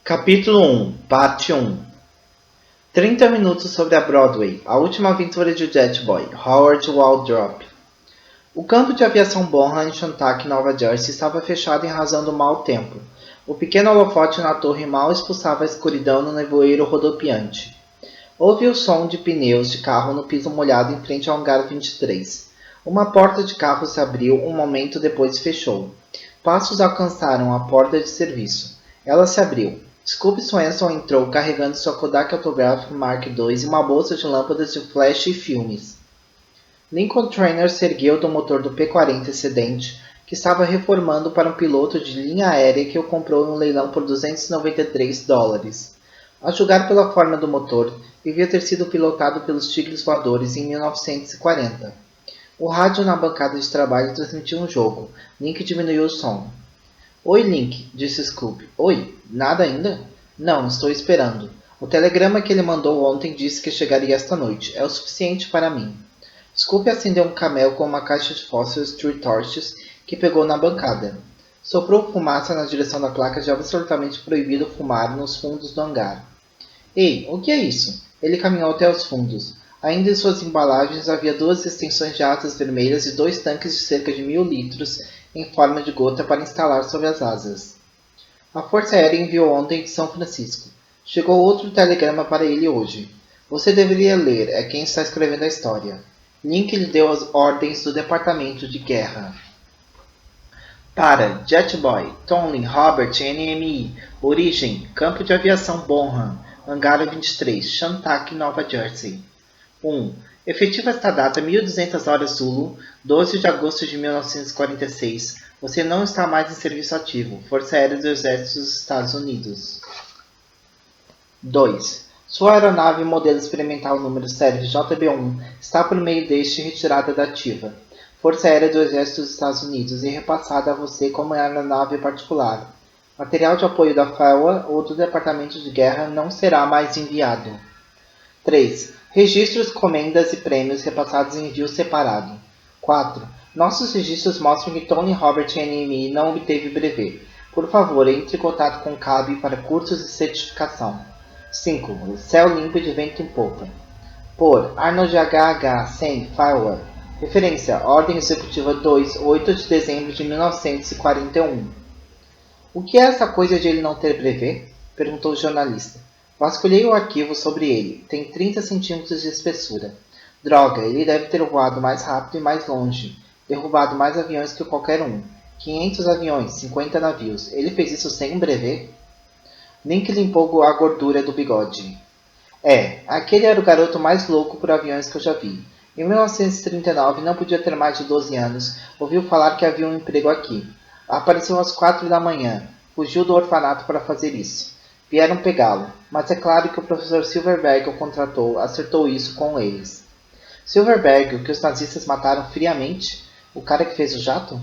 Capítulo 1, Parte 1. 30 minutos sobre a Broadway, a última aventura de Jet Boy, Howard Waldrop. O campo de aviação Bonham em Shantak, Nova Jersey, estava fechado em razão do mau tempo. O pequeno holofote na torre mal expulsava a escuridão no nevoeiro rodopiante. Houve o som de pneus de carro no piso molhado em frente ao hangar 23. Uma porta de carro se abriu um momento depois fechou. Passos alcançaram a porta de serviço. Ela se abriu. Scooby Swanson entrou carregando sua Kodak Autograph Mark II e uma bolsa de lâmpadas de flash e filmes. Lincoln Trainer se ergueu do motor do P-40 excedente, que estava reformando para um piloto de linha aérea que o comprou no leilão por $293. A julgar pela forma do motor, devia ter sido pilotado pelos Tigres Voadores em 1940. O rádio na bancada de trabalho transmitiu um jogo. Link diminuiu o som. Oi, Link, disse Scooby. Oi, nada ainda? Não, estou esperando. O telegrama que ele mandou ontem disse que chegaria esta noite. É o suficiente para mim. Scooby acendeu um camel com uma caixa de fósforos Tree Torches que pegou na bancada. Soprou fumaça na direção da placa de absolutamente proibido fumar nos fundos do hangar. Ei, o que é isso? Ele caminhou até os fundos. Ainda em suas embalagens havia 2 extensões de asas vermelhas e 2 tanques de cerca de 1000 litros em forma de gota para instalar sobre as asas. A Força Aérea enviou ontem de São Francisco. Chegou outro telegrama para ele hoje. Você deveria ler, é quem está escrevendo a história. Link lhe deu as ordens do Departamento de Guerra. Para Jetboy, Tomlin, Robert, NMI, Origem, Campo de Aviação Bonham, Hangar 23, Shantak, Nova Jersey. 1. Efetiva esta data, 1200 horas Zulu, 12 de agosto de 1946. Você não está mais em serviço ativo. Força Aérea do Exército dos Estados Unidos. 2. Sua aeronave modelo experimental número série JB-1 está por meio deste retirada da ativa. Força Aérea do Exército dos Estados Unidos e repassada a você como aeronave particular. Material de apoio da FAA ou do Departamento de Guerra não será mais enviado. 3. Registros, comendas e prêmios repassados em envio separado. 4. Nossos registros mostram que Tony Robert NMI não obteve brevet. Por favor, entre em contato com o CAB para cursos de certificação. 5. Céu limpo de vento em popa. Por Arnold HH 100 Firewall. Referência: Ordem Executiva 2, 8 de dezembro de 1941. O que é essa coisa de ele não ter brevet? Perguntou o jornalista. Vasculhei o arquivo sobre ele. Tem 30 centímetros de espessura. Droga, ele deve ter voado mais rápido e mais longe. Derrubado mais aviões que qualquer um. 500 aviões, 50 navios. Ele fez isso sem um brevet? Link limpou a gordura do bigode. Aquele era o garoto mais louco por aviões que eu já vi. Em 1939, não podia ter mais de 12 anos. Ouviu falar que havia um emprego aqui. Apareceu às 4 da manhã. Fugiu do orfanato para fazer isso. Vieram pegá-lo, mas é claro que o professor Silverberg o contratou, acertou isso com eles. Silverberg, o que os nazistas mataram friamente? O cara que fez o jato?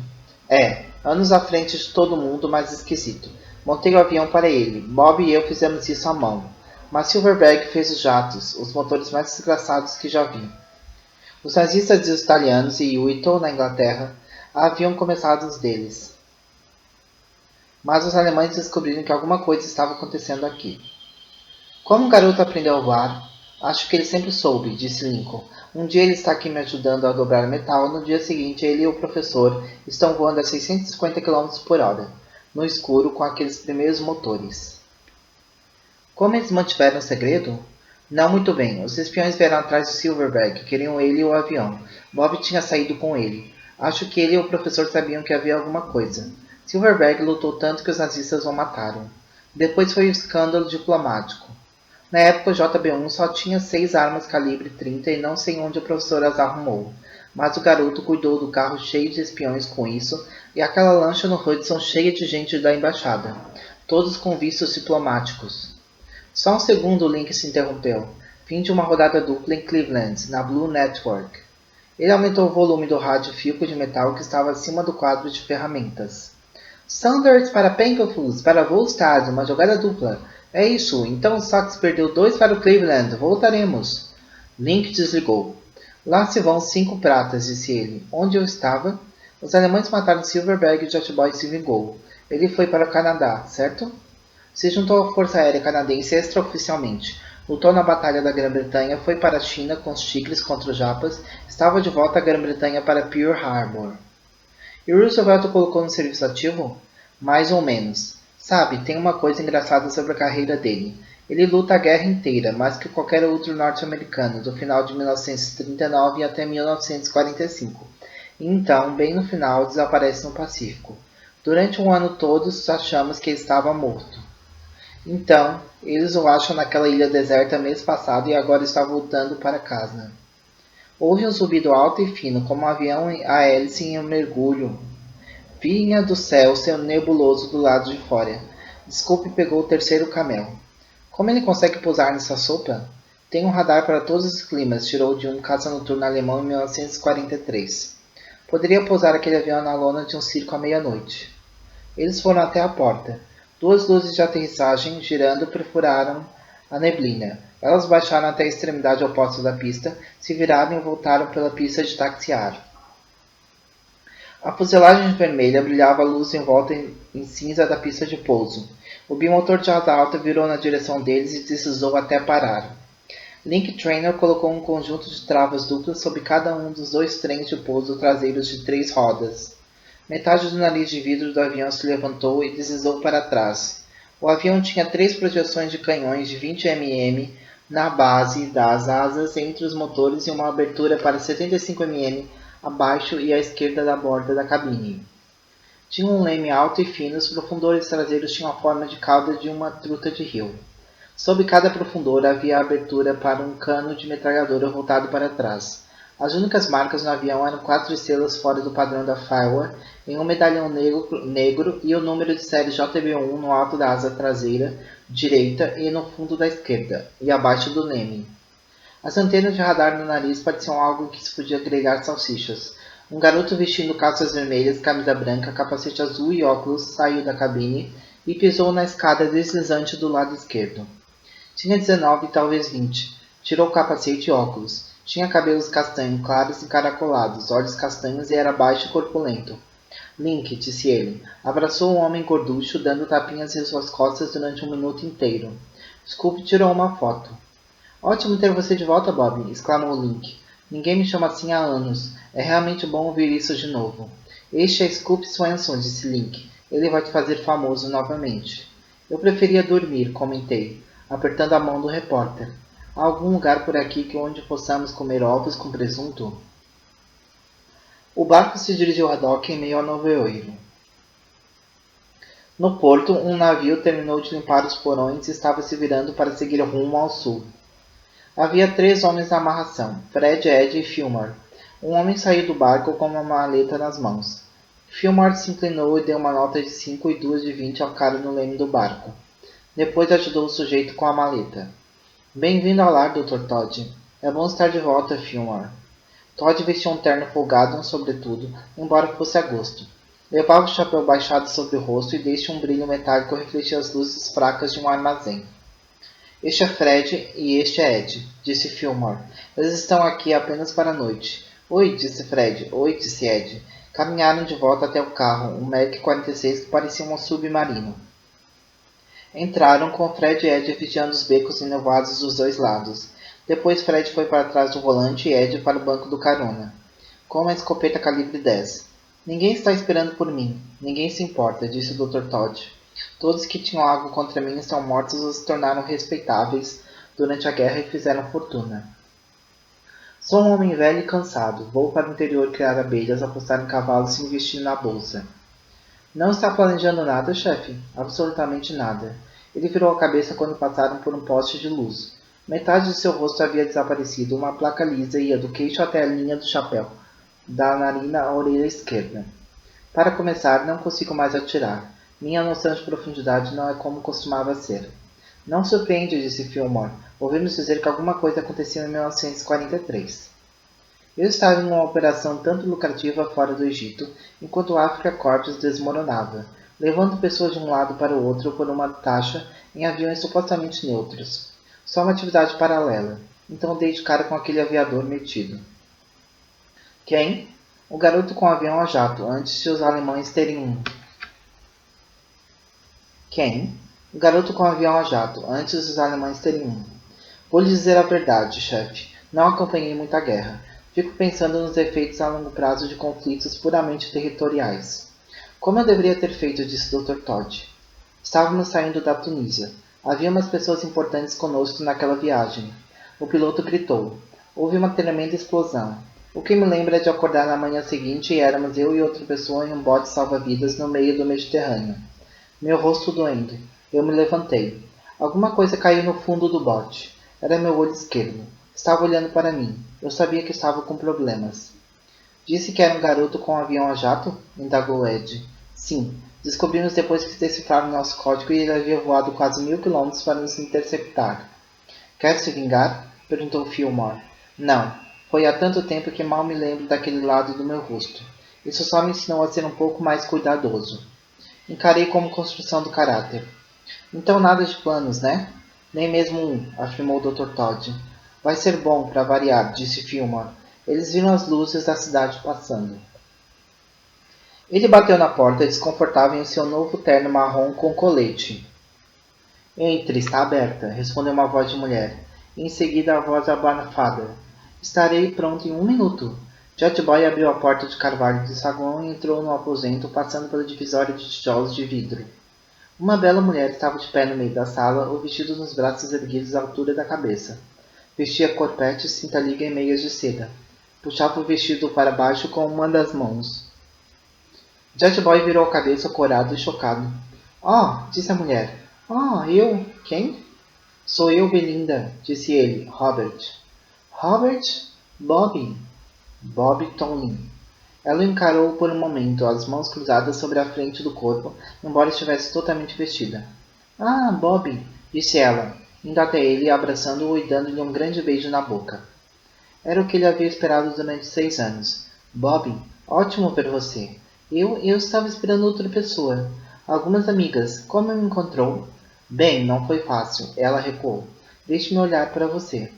Anos à frente de todo mundo, mas esquisito. Montei o avião para ele. Bob e eu fizemos isso à mão. Mas Silverberg fez os jatos, os motores mais desgraçados que já vi. Os nazistas e os italianos e Whittle, na Inglaterra, haviam começado os deles. Mas os alemães descobriram que alguma coisa estava acontecendo aqui. Como o garoto aprendeu a voar? Acho que ele sempre soube, disse Lincoln. Um dia ele está aqui me ajudando a dobrar metal, no dia seguinte ele e o professor estão voando a 650 km por hora, no escuro com aqueles primeiros motores. Como eles mantiveram o segredo? Não muito bem. Os espiões vieram atrás de Silverberg, queriam ele e o avião. Bob tinha saído com ele. Acho que ele e o professor sabiam que havia alguma coisa. Silverberg lutou tanto que os nazistas o mataram. Depois foi o escândalo diplomático. Na época, o JB-1 só tinha 6 armas calibre 30 e não sei onde o professor as arrumou. Mas o garoto cuidou do carro cheio de espiões com isso e aquela lancha no Hudson cheia de gente da embaixada. Todos com vistos diplomáticos. Só um segundo, Link se interrompeu. Fim de uma rodada dupla em Cleveland, na Blue Network. Ele aumentou o volume do rádio fio de metal que estava acima do quadro de ferramentas. Sanders para Penkelfuss, para Volstad, uma jogada dupla. É isso, então o Sox perdeu 2 para o Cleveland, voltaremos. Link desligou. Lá se vão 5 pratas, disse ele. Onde eu estava? Os alemães mataram Silverberg e Jet Boy se vingou. Ele foi para o Canadá, certo? Se juntou à Força Aérea Canadense extraoficialmente. Lutou na Batalha da Grã-Bretanha, foi para a China com os Tigres contra os Japas, estava de volta à Grã-Bretanha para Pearl Harbor. E Roosevelt o colocou no serviço ativo? Mais ou menos. Sabe, tem uma coisa engraçada sobre a carreira dele. Ele luta a guerra inteira, mais que qualquer outro norte-americano, do final de 1939 até 1945. E então, bem no final, desaparece no Pacífico. Durante um ano todos achamos que ele estava morto. Então, eles o acham naquela ilha deserta mês passado e agora está voltando para casa. Houve um zumbido alto e fino, como um avião a hélice em um mergulho. Vinha do céu seu nebuloso do lado de fora. Desculpe pegou o terceiro camelo. Como ele consegue pousar nessa sopa? Tem um radar para todos os climas, tirou de um caça-noturno alemão em 1943. Poderia pousar aquele avião na lona de um circo à meia-noite. Eles foram até a porta. Duas luzes de aterrissagem, girando, perfuraram a neblina. Elas baixaram até a extremidade oposta da pista, se viraram e voltaram pela pista de taxiar. A fuselagem vermelha brilhava a luz em volta em cinza da pista de pouso. O bimotor de asa alta virou na direção deles e deslizou até parar. Link Trainer colocou um conjunto de travas duplas sobre cada um dos dois trens de pouso traseiros de 3 rodas. Metade do nariz de vidro do avião se levantou e deslizou para trás. O avião tinha 3 projeções de canhões de 20 mm na base das asas entre os motores e uma abertura para 75 mm abaixo e à esquerda da borda da cabine. Tinha um leme alto e fino, os profundores traseiros tinham a forma de cauda de uma truta de rio. Sob cada profundor havia a abertura para um cano de metralhadora voltado para trás. As únicas marcas no avião eram 4 estrelas fora do padrão da Firewall, em um medalhão negro e o número de série JB1 no alto da asa traseira direita e no fundo da esquerda, e abaixo do leme. As antenas de radar no nariz pareciam algo em que se podia agregar salsichas. Um garoto vestindo calças vermelhas, camisa branca, capacete azul e óculos saiu da cabine e pisou na escada deslizante do lado esquerdo. Tinha 19, talvez 20. Tirou o capacete e óculos. Tinha cabelos castanhos, claros e encaracolados, olhos castanhos e era baixo e corpulento. Link, disse ele. Abraçou o homem gorducho, dando tapinhas em suas costas durante 1 minuto inteiro. Scoop tirou uma foto. Ótimo ter você de volta, Bob, exclamou Link. Ninguém me chama assim há anos. É realmente bom ouvir isso de novo. Este é Scoop Swanson, disse Link. Ele vai te fazer famoso novamente. Eu preferia dormir, comentei, apertando a mão do repórter. Há algum lugar por aqui onde possamos comer ovos com presunto? O barco se dirigiu a dock em meio ao nevoeiro. No porto, um navio terminou de limpar os porões e estava se virando para seguir rumo ao sul. Havia 3 homens na amarração, Fred, Ed e Fillmore. Um homem saiu do barco com uma maleta nas mãos. Fillmore se inclinou e deu uma nota de 5 e 2 de 20 ao cara no leme do barco. Depois ajudou o sujeito com a maleta. Bem-vindo ao lar, Dr. Todd. É bom estar de volta, Fillmore. Todd vestia um terno folgado e um sobretudo, embora fosse agosto. Levava o chapéu baixado sobre o rosto e deixe um brilho metálico refletia as luzes fracas de um armazém. Este é Fred e este é Ed, disse Fillmore. Eles estão aqui apenas para a noite. Oi, disse Fred. Oi, disse Ed. Caminharam de volta até o carro, um Merc 46 que parecia um submarino. Entraram com Fred e Ed vigiando os becos enevoados dos 2 lados. Depois Fred foi para trás do volante e Ed para o banco do carona, com uma escopeta calibre 10. Ninguém está esperando por mim. Ninguém se importa, disse o Dr. Todd. Todos que tinham algo contra mim estão mortos ou se tornaram respeitáveis durante a guerra e fizeram fortuna. Sou um homem velho e cansado. Vou para o interior criar abelhas, apostar em cavalos e investir na bolsa. Não está planejando nada, chefe? Absolutamente nada. Ele virou a cabeça quando passaram por um poste de luz. Metade de seu rosto havia desaparecido, uma placa lisa ia do queixo até a linha do chapéu, da narina à orelha esquerda. Para começar, não consigo mais atirar. Minha noção de profundidade não é como costumava ser. Não surpreende, disse Fillmore. Ouvimos dizer que alguma coisa aconteceu em 1943. Eu estava em uma operação tanto lucrativa fora do Egito, enquanto o Africa Corps desmoronava, levando pessoas de um lado para o outro por uma taxa em aviões supostamente neutros. Só uma atividade paralela. Então dei de cara com aquele aviador metido. Quem? O garoto com o avião a jato, antes de os alemães terem um. Quem? O garoto com o avião a jato, antes dos alemães terem um. Vou lhe dizer a verdade, chefe. Não acompanhei muita guerra. Fico pensando nos efeitos a longo prazo de conflitos puramente territoriais. Como eu deveria ter feito, disse o Dr. Todd. Estávamos saindo da Tunísia. Havia umas pessoas importantes conosco naquela viagem. O piloto gritou. Houve uma tremenda explosão. O que me lembra é de acordar na manhã seguinte e éramos eu e outra pessoa em um bote salva-vidas no meio do Mediterrâneo. Meu rosto doendo. Eu me levantei. Alguma coisa caiu no fundo do bote. Era meu olho esquerdo. Estava olhando para mim. Eu sabia que estava com problemas. Disse que era um garoto com um avião a jato? Indagou Ed. Sim. Descobrimos depois que decifraram nosso código e ele havia voado quase 1000 quilômetros para nos interceptar. Quer se vingar? Perguntou Fillmore. Não. Foi há tanto tempo que mal me lembro daquele lado do meu rosto. Isso só me ensinou a ser um pouco mais cuidadoso. Encarei como construção do caráter. Então nada de planos, né? Nem mesmo um, afirmou o Dr. Todd. Vai ser bom, para variar, disse Fillmore. Eles viram as luzes da cidade passando. Ele bateu na porta, desconfortável em seu novo terno marrom com colete. Entre, está aberta, respondeu uma voz de mulher. E em seguida a voz abafada. Estarei pronto em 1 minuto. Jetboy abriu a porta de carvalho do saguão e entrou no aposento, passando pela divisória de tijolos de vidro. Uma bela mulher estava de pé no meio da sala, o vestido nos braços erguidos à altura da cabeça. Vestia corpete, cinta-liga e meias de seda. Puxava o vestido para baixo com uma das mãos. Jetboy virou a cabeça corado e chocado. Oh, disse a mulher. Oh, eu? Quem? Sou eu, Belinda, disse ele, Robert. Robert? Bob. Bob Tony. Ela o encarou por um momento, as mãos cruzadas sobre a frente do corpo, embora estivesse totalmente vestida. Ah, Bob, disse ela, indo até ele, abraçando-o e dando-lhe um grande beijo na boca. Era o que ele havia esperado durante 6 anos. Bob, ótimo ver você. Eu estava esperando outra pessoa. Algumas amigas. Como me encontrou? Bem, não foi fácil. Ela recuou. Deixe-me olhar para você.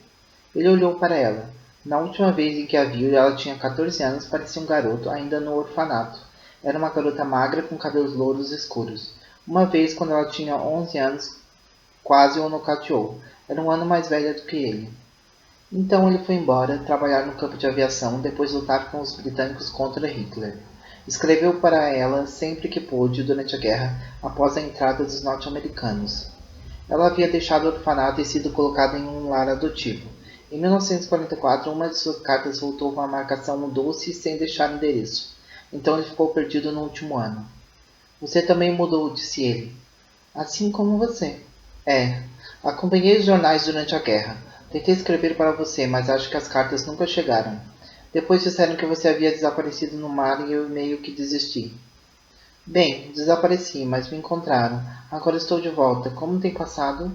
Ele olhou para ela. Na última vez em que a viu, ela tinha 14 anos, parecia um garoto, ainda no orfanato. Era uma garota magra com cabelos louros escuros. Uma vez, quando ela tinha 11 anos, quase o nocauteou. Era um ano mais velha do que ele. Então ele foi embora, trabalhar no campo de aviação, depois lutar com os britânicos contra Hitler. Escreveu para ela sempre que pôde durante a guerra, após a entrada dos norte-americanos. Ela havia deixado o orfanato e sido colocada em um lar adotivo. Em 1944, uma de suas cartas voltou com a marcação mudou-se sem deixar endereço. Então ele ficou perdido no último ano. Você também mudou, disse ele. Assim como você. É. Acompanhei os jornais durante a guerra. Tentei escrever para você, mas acho que as cartas nunca chegaram. Depois disseram que você havia desaparecido no mar e eu meio que desisti. Bem, desapareci, mas me encontraram. Agora estou de volta. Como tem passado?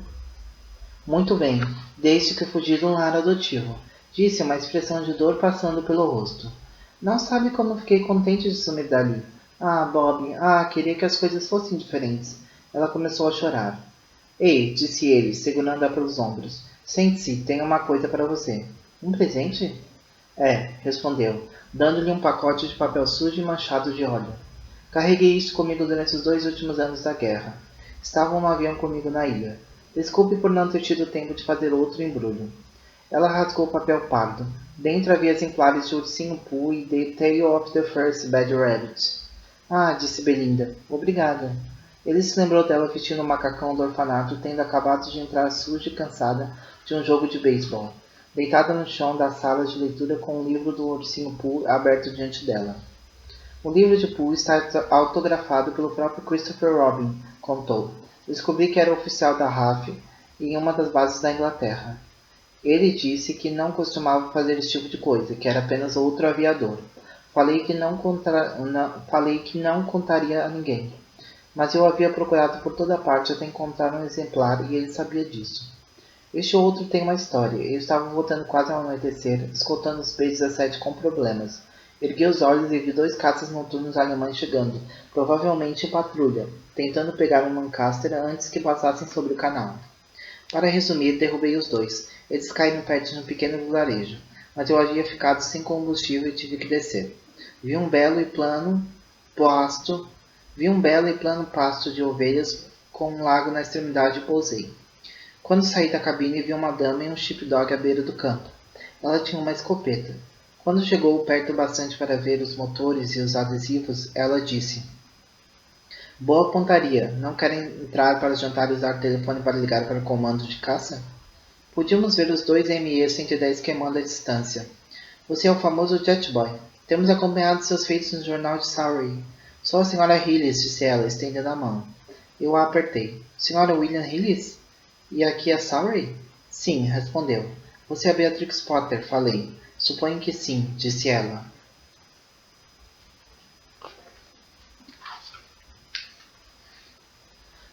Muito bem, desde que fugi de um lar adotivo. Disse uma expressão de dor passando pelo rosto. Não sabe como fiquei contente de sumir dali. Ah, Bob, queria que as coisas fossem diferentes. Ela começou a chorar. Ei, disse ele, segurando-a pelos ombros. Sente-se, tenho uma coisa para você. Um presente? É, respondeu, dando-lhe um pacote de papel sujo e manchado de óleo. Carreguei isso comigo durante os 2 últimos anos da guerra. Estavam no avião comigo na ilha. Desculpe por não ter tido tempo de fazer outro embrulho. Ela rasgou o papel pardo. Dentro havia exemplares de Ursinho Pooh e The Tale of the First Bad Rabbit. Ah, disse Belinda. Obrigada. Ele se lembrou dela vestindo o macacão do orfanato, tendo acabado de entrar suja e cansada de um jogo de beisebol, deitada no chão da sala de leitura com o livro do Ursinho Pooh aberto diante dela. O livro de Pooh está autografado pelo próprio Christopher Robin, contou. Descobri que era oficial da RAF em uma das bases da Inglaterra. Ele disse que não costumava fazer esse tipo de coisa, que era apenas outro aviador. Falei que não contaria a ninguém. Mas eu havia procurado por toda parte até encontrar um exemplar e ele sabia disso. Este outro tem uma história. Eu estava voltando quase ao anoitecer, escoltando os peixes a 7 com problemas. Ergui os olhos e vi 2 caças noturnos alemães chegando, provavelmente em patrulha, tentando pegar um Lancaster antes que passassem sobre o canal. Para resumir, derrubei os 2. Eles caíram perto de um pequeno vilarejo, mas eu havia ficado sem combustível e tive que descer. Vi um belo e plano pasto de ovelhas com um lago na extremidade e pousei. Quando saí da cabine, vi uma dama e um sheepdog à beira do campo. Ela tinha uma escopeta. Quando chegou perto bastante para ver os motores e os adesivos, ela disse: Boa pontaria. Não querem entrar para jantar e usar o telefone para ligar para o comando de caça? Podíamos ver os dois ME-110 queimando à distância. Você é o famoso Jetboy. Temos acompanhado seus feitos no jornal de Surrey. Sou a Sra. Hillis, disse ela, estendendo a mão. Eu a apertei. Sra. William Hillis? E aqui é Surrey? Sim, respondeu. Você é Beatrix Potter, falei. Suponho que sim, disse ela.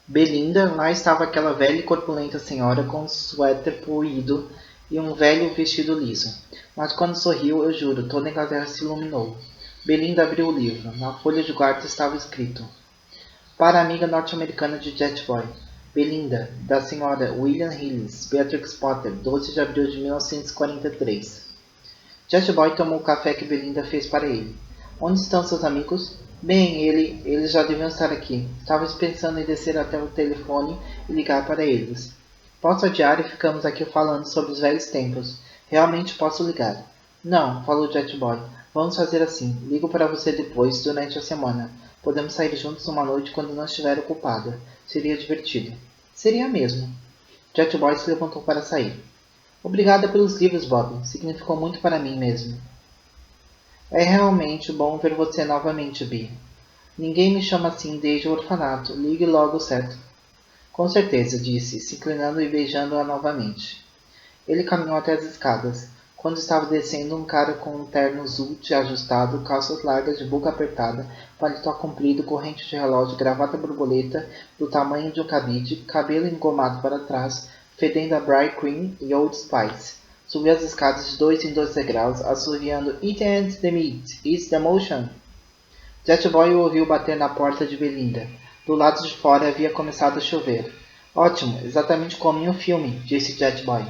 Belinda, lá estava aquela velha e corpulenta senhora com um suéter poído e um velho vestido liso. Mas quando sorriu, eu juro, toda a Inglaterra se iluminou. Belinda abriu o livro. Na folha de guarda estava escrito: Para a amiga norte-americana de Jetboy, Belinda, da senhora William Hillis, Beatrix Potter, 12 de abril de 1943. Jetboy tomou o café que Belinda fez para ele. Onde estão seus amigos? Bem, eles já deviam estar aqui. Estava pensando em descer até o telefone e ligar para eles. Posso adiar e ficamos aqui falando sobre os velhos tempos. Realmente posso ligar. Não, falou Jetboy. Vamos fazer assim. Ligo para você depois, durante a semana. Podemos sair juntos uma noite quando não estiver ocupada. Seria divertido. Seria mesmo. Jetboy se levantou para sair. Obrigada pelos livros, Bob. Significou muito para mim mesmo. É realmente bom ver você novamente, Bi. Ninguém me chama assim desde o orfanato. Ligue logo, certo? Com certeza, disse, se inclinando e beijando-a novamente. Ele caminhou até as escadas. Quando estava descendo, um cara com um terno zult ajustado, calças largas de boca apertada, paletó comprido, corrente de relógio, gravata borboleta do tamanho de um cabide, cabelo engomado para trás, fedendo a Bry Cream e Old Spice. Subiu as escadas de 2 em 2 degraus, assoviando It ain't the meat, it's the motion. Jetboy o ouviu bater na porta de Belinda. Do lado de fora havia começado a chover. Ótimo, exatamente como em um filme, disse Jetboy.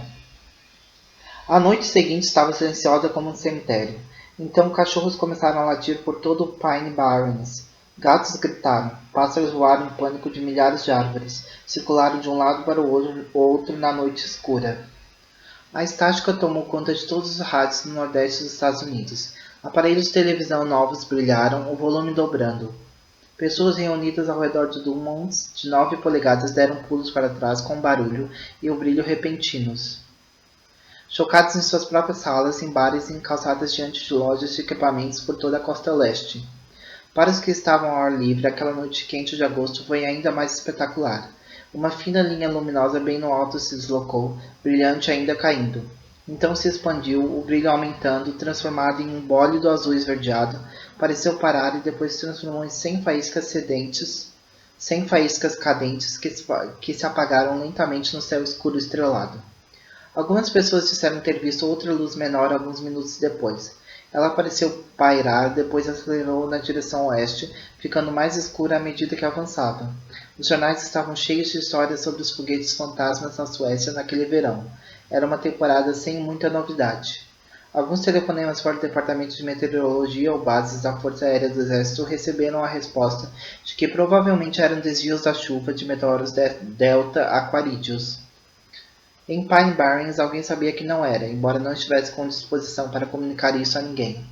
A noite seguinte estava silenciosa como um cemitério. Então cachorros começaram a latir por todo o Pine Barrens. Gatos gritaram. Pássaros voaram em pânico de milhares de árvores. Circularam de um lado para o outro na noite escura. A estática tomou conta de todos os rádios no nordeste dos Estados Unidos. Aparelhos de televisão novos brilharam, o volume dobrando. Pessoas reunidas ao redor de Dummonts de 9 polegadas deram pulos para trás com barulho e o brilho repentinos. Chocados em suas próprias salas, em bares e em calçadas diante de lojas de equipamentos por toda a costa leste. Para os que estavam ao ar livre, aquela noite quente de agosto foi ainda mais espetacular. Uma fina linha luminosa bem no alto se deslocou, brilhante ainda caindo. Então se expandiu, o brilho aumentando, transformado em um bólido azul esverdeado, pareceu parar e depois se transformou em 100 faíscas cadentes que se apagaram lentamente no céu escuro estrelado. Algumas pessoas disseram ter visto outra luz menor alguns minutos depois. Ela pareceu pairar, depois acelerou na direção oeste, ficando mais escura à medida que avançava. Os jornais estavam cheios de histórias sobre os foguetes fantasmas na Suécia naquele verão. Era uma temporada sem muita novidade. Alguns telefonemas para o Departamento de Meteorologia ou bases da Força Aérea do Exército receberam a resposta de que provavelmente eram desvios da chuva de meteoros Delta Aquaridius. Em Pine Barrens alguém sabia que não era, embora não estivesse com disposição para comunicar isso a ninguém.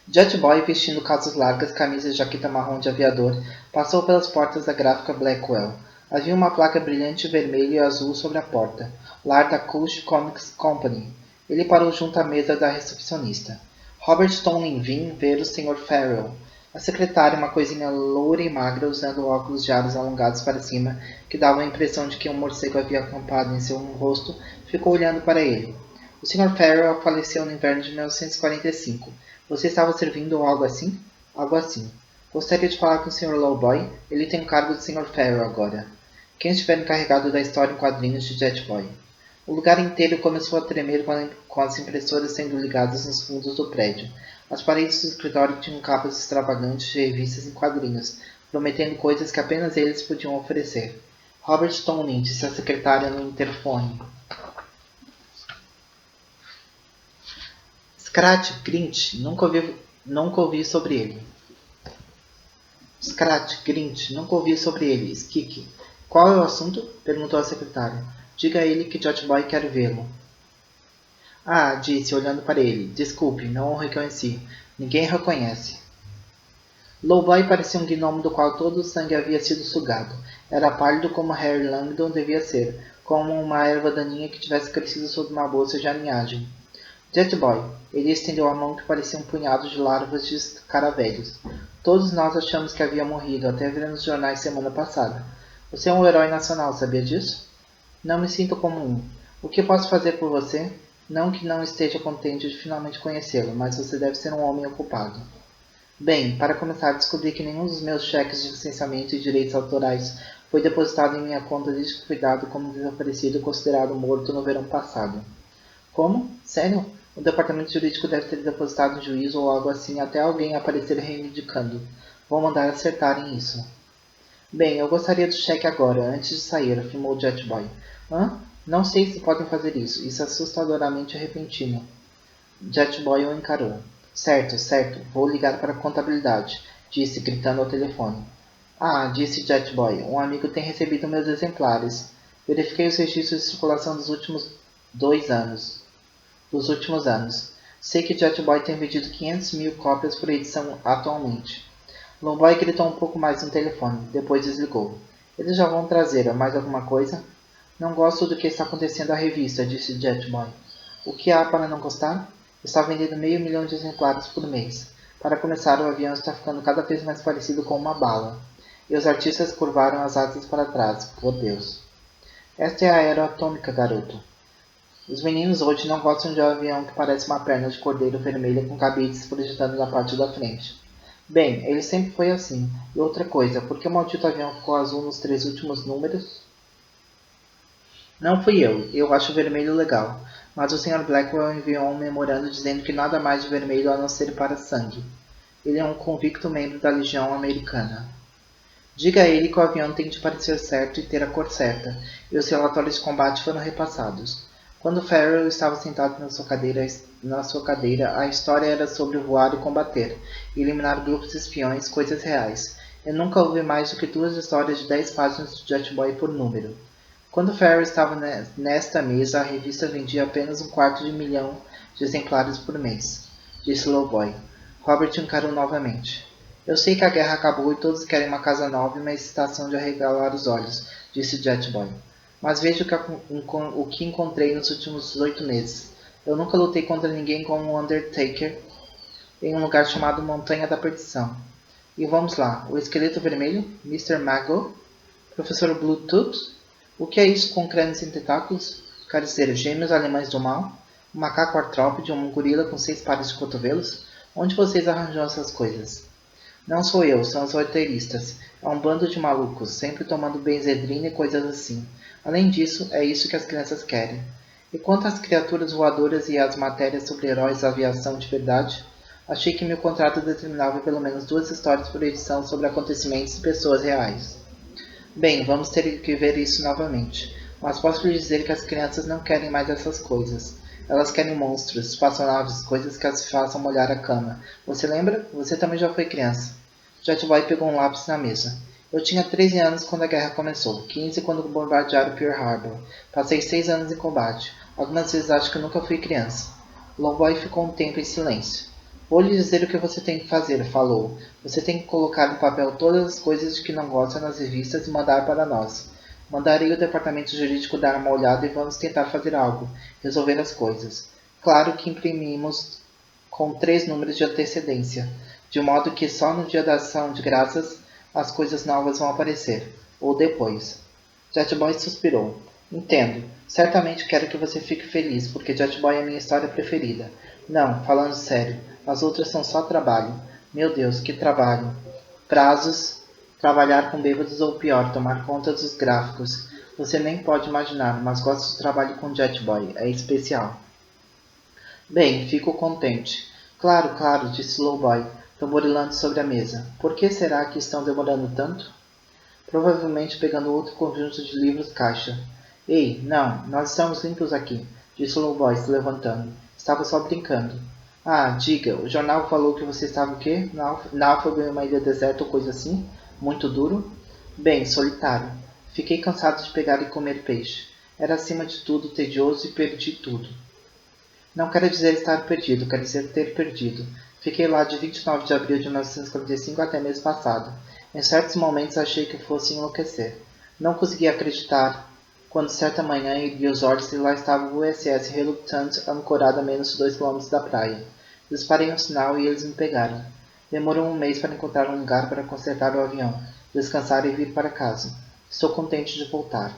Jetboy, vestindo calças largas, camisa e jaqueta marrom de aviador, passou pelas portas da gráfica Blackwell. Havia uma placa brilhante vermelha e azul sobre a porta. Lar da Cush Comics Company. Ele parou junto à mesa da recepcionista. Robert Tomlin, vim ver o Sr. Farrell. A secretária, uma coisinha loura e magra, usando óculos de aros alongados para cima, que davam a impressão de que um morcego havia acampado em seu rosto, ficou olhando para ele. O Sr. Farrell faleceu no inverno de 1945. Você estava servindo ou algo assim? Algo assim. Gostaria de falar com o Sr. Lowboy? Ele tem o cargo de Sr. Farrell agora. Quem estiver encarregado da história em quadrinhos de Jetboy. O lugar inteiro começou a tremer com as impressoras sendo ligadas nos fundos do prédio. As paredes do escritório tinham capas extravagantes de revistas em quadrinhos, prometendo coisas que apenas eles podiam oferecer. Robert Tomlin, disse a secretária no interfone. Scratch, Grinch, nunca ouvi sobre ele. Scrat, Grinch, nunca ouvi sobre ele. Skik. Qual é o assunto? Perguntou a secretária. Diga a ele que Jotboy quer vê-lo. Ah, disse, olhando para ele. Desculpe, não o reconheci. Ninguém reconhece. Lowboy parecia um gnomo do qual todo o sangue havia sido sugado. Era pálido como Harry Langdon devia ser, como uma erva daninha que tivesse crescido sob uma bolsa de aninhagem. Jetboy, ele estendeu a mão que parecia um punhado de larvas de escaravelhos. Todos nós achamos que havia morrido, até ver nos jornais semana passada. Você é um herói nacional, sabia disso? Não me sinto como um. O que posso fazer por você? Não que não esteja contente de finalmente conhecê-lo, mas você deve ser um homem ocupado. Bem, para começar, descobri que nenhum dos meus cheques de licenciamento e direitos autorais foi depositado em minha conta desde que fui dado como desaparecido e considerado morto no verão passado. Como? Sério? O departamento jurídico deve ter depositado um juízo ou algo assim até alguém aparecer reivindicando. Vou mandar acertarem isso. Bem, eu gostaria do cheque agora, antes de sair, afirmou Jetboy. Hã? Não sei se podem fazer isso. Isso é assustadoramente repentino. Jetboy o encarou. Certo, certo. Vou ligar para a contabilidade, disse, gritando ao telefone. Ah, disse Jetboy. Um amigo tem recebido meus exemplares. Verifiquei os registros de circulação dos últimos 2 anos. Sei que Jetboy tem vendido 500.000 cópias por edição atualmente. Lowboy gritou um pouco mais no telefone, depois desligou. Eles já vão trazer, mais alguma coisa? Não gosto do que está acontecendo à revista, disse Jetboy. O que há para não gostar? Está vendendo 500.000 de exemplares por mês. Para começar, o avião está ficando cada vez mais parecido com uma bala. E os artistas curvaram as asas para trás. Por Deus. Esta é a era atômica, garoto. Os meninos hoje não gostam de um avião que parece uma perna de cordeiro vermelha com cabeças projetando na parte da frente. Bem, ele sempre foi assim. E outra coisa, por que o maldito avião ficou azul nos 3 últimos números? Não fui eu acho vermelho legal. Mas o Sr. Blackwell enviou um memorando dizendo que nada mais de vermelho a não ser para sangue. Ele é um convicto membro da Legião Americana. Diga a ele que o avião tem de parecer certo e ter a cor certa, e os relatórios de combate foram repassados. Quando Farrell estava sentado na sua cadeira, a história era sobre voar e combater, e eliminar grupos de espiões, coisas reais. Eu nunca ouvi mais do que 2 histórias de 10 páginas de Jetboy por número. Quando Farrell estava nesta mesa, a revista vendia apenas 1/4 de 1.000.000 de exemplares por mês, disse Lowboy. Robert encarou novamente. Eu sei que a guerra acabou e todos querem uma casa nova e uma estação de arregalar os olhos, disse Jetboy. Mas veja o que encontrei nos últimos 18 meses. Eu nunca lutei contra ninguém como o Undertaker em um lugar chamado Montanha da Perdição. E vamos lá, o esqueleto vermelho, Mr. Magoo, Professor Bluetooth, o que é isso com crânios sem tentáculos? Quer dizer, gêmeos alemães do mal? Um macaco artrópode, um gorila com 6 pares de cotovelos? Onde vocês arranjam essas coisas? Não sou eu, são os roteiristas. É um bando de malucos, sempre tomando benzedrina e coisas assim. Além disso, é isso que as crianças querem. E quanto às criaturas voadoras e às matérias sobre heróis da aviação de verdade, achei que meu contrato determinava pelo menos 2 histórias por edição sobre acontecimentos e pessoas reais. Bem, vamos ter que ver isso novamente. Mas posso lhe dizer que as crianças não querem mais essas coisas. Elas querem monstros, espaçonaves, coisas que as façam molhar a cama. Você lembra? Você também já foi criança. Jetboy pegou um lápis na mesa. Eu tinha 13 anos quando a guerra começou, 15 quando bombardearam Pearl Harbor. Passei 6 anos em combate. Algumas vezes acho que eu nunca fui criança. Lowboy ficou um tempo em silêncio. Vou lhe dizer o que você tem que fazer, falou. Você tem que colocar no papel todas as coisas de que não gosta nas revistas e mandar para nós. Mandarei o departamento jurídico dar uma olhada e vamos tentar fazer algo, resolver as coisas. Claro que imprimimos com 3 números de antecedência, de modo que só no dia da ação de graças as coisas novas vão aparecer, ou depois. Jetboy suspirou. Entendo. Certamente quero que você fique feliz, porque Jetboy é minha história preferida. Não, falando sério, as outras são só trabalho. Meu Deus, que trabalho. Prazos, trabalhar com bêbados ou pior, tomar conta dos gráficos. Você nem pode imaginar, mas gosto do trabalho com Jetboy, é especial. Bem, fico contente. Claro, claro, disse Lowboy, tamborilando sobre a mesa. Por que será que estão demorando tanto? Provavelmente pegando outro conjunto de livros caixa. Ei, não, nós estamos limpos aqui, disse Lowboy se levantando. Estava só brincando. Ah, diga, o jornal falou que você estava o quê? Náufrago em uma ilha deserta ou coisa assim? Muito duro? Bem, solitário. Fiquei cansado de pegar e comer peixe. Era acima de tudo tedioso e perdi tudo. Não quero dizer estar perdido, quero dizer ter perdido. Fiquei lá de 29 de abril de 1945 até mês passado. Em certos momentos achei que fosse enlouquecer. Não conseguia acreditar quando certa manhã ergui os olhos e lá estava o USS Reluctant ancorado a menos de 2 quilômetros da praia. Disparei um sinal e eles me pegaram. Demorou um mês para encontrar um lugar para consertar o avião, descansar e vir para casa. Estou contente de voltar.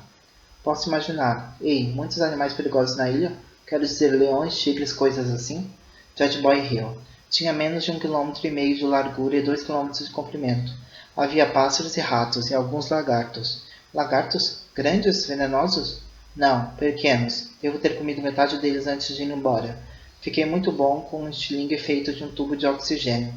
Posso imaginar. Ei, muitos animais perigosos na ilha? Quero dizer leões, tigres, coisas assim? Jetboy riu. Tinha menos de 1,5 km de largura e 2 quilômetros de comprimento. Havia pássaros e ratos e alguns lagartos. Lagartos? Grandes? Venenosos? Não, pequenos. Devo ter comido metade deles antes de ir embora. Fiquei muito bom com um estilingue feito de um tubo de oxigênio.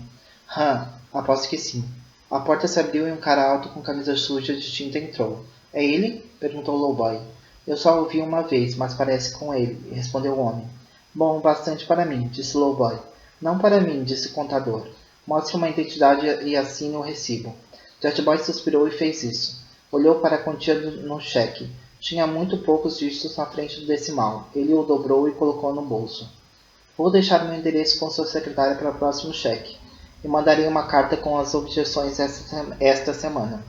Aposto que sim. A porta se abriu e um cara alto com camisa suja de tinta entrou. É ele? Perguntou Lowboy. Eu só o vi uma vez, mas parece com ele, respondeu o homem. Bom, bastante para mim, disse Lowboy. Não para mim, disse o contador. Mostre uma identidade e assine o recibo. Jetboy suspirou e fez isso. Olhou para a quantia no cheque. Tinha muito poucos dígitos na frente do decimal. Ele o dobrou e colocou no bolso. Vou deixar meu endereço com sua secretária para o próximo cheque. E mandarei uma carta com as objeções esta semana.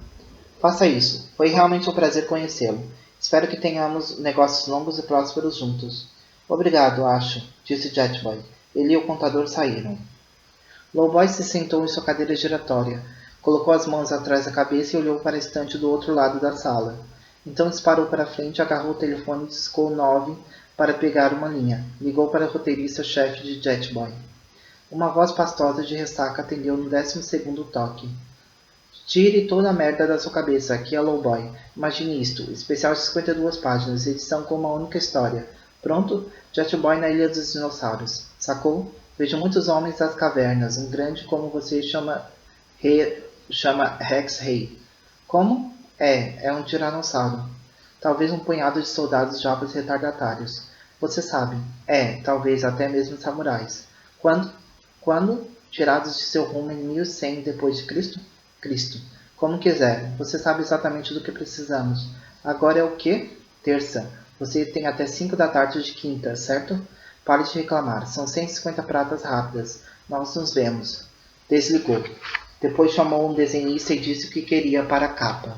Faça isso. Foi realmente um prazer conhecê-lo. Espero que tenhamos negócios longos e prósperos juntos. Obrigado, acho, disse Jetboy. Ele e o contador saíram. Lowboy se sentou em sua cadeira giratória, colocou as mãos atrás da cabeça e olhou para a estante do outro lado da sala. Então disparou para frente, agarrou o telefone e discou 9 para pegar uma linha. Ligou para o roteirista-chefe de Jetboy. Uma voz pastosa de ressaca atendeu no 12º toque. Tire toda a merda da sua cabeça, aqui é Lowboy. Imagine isto, especial de 52 páginas, edição com uma única história. Pronto? Jetboy na Ilha dos Dinossauros. Sacou? Vejo muitos homens das cavernas, um grande como você chama Rex Rey. Como? É um tiranossauro. Talvez um punhado de soldados jovens retardatários. Você sabe. Talvez até mesmo samurais. Quando? Quando? Tirados de seu rumo em 1100 depois de Cristo? Cristo. Como quiser. Você sabe exatamente do que precisamos. Agora é o quê? Terça. Você tem até 5 da tarde de quinta, certo? Pare de reclamar. São 150 pratas rápidas. Nós nos vemos. Desligou. Depois chamou um desenhista e disse o que queria para a capa.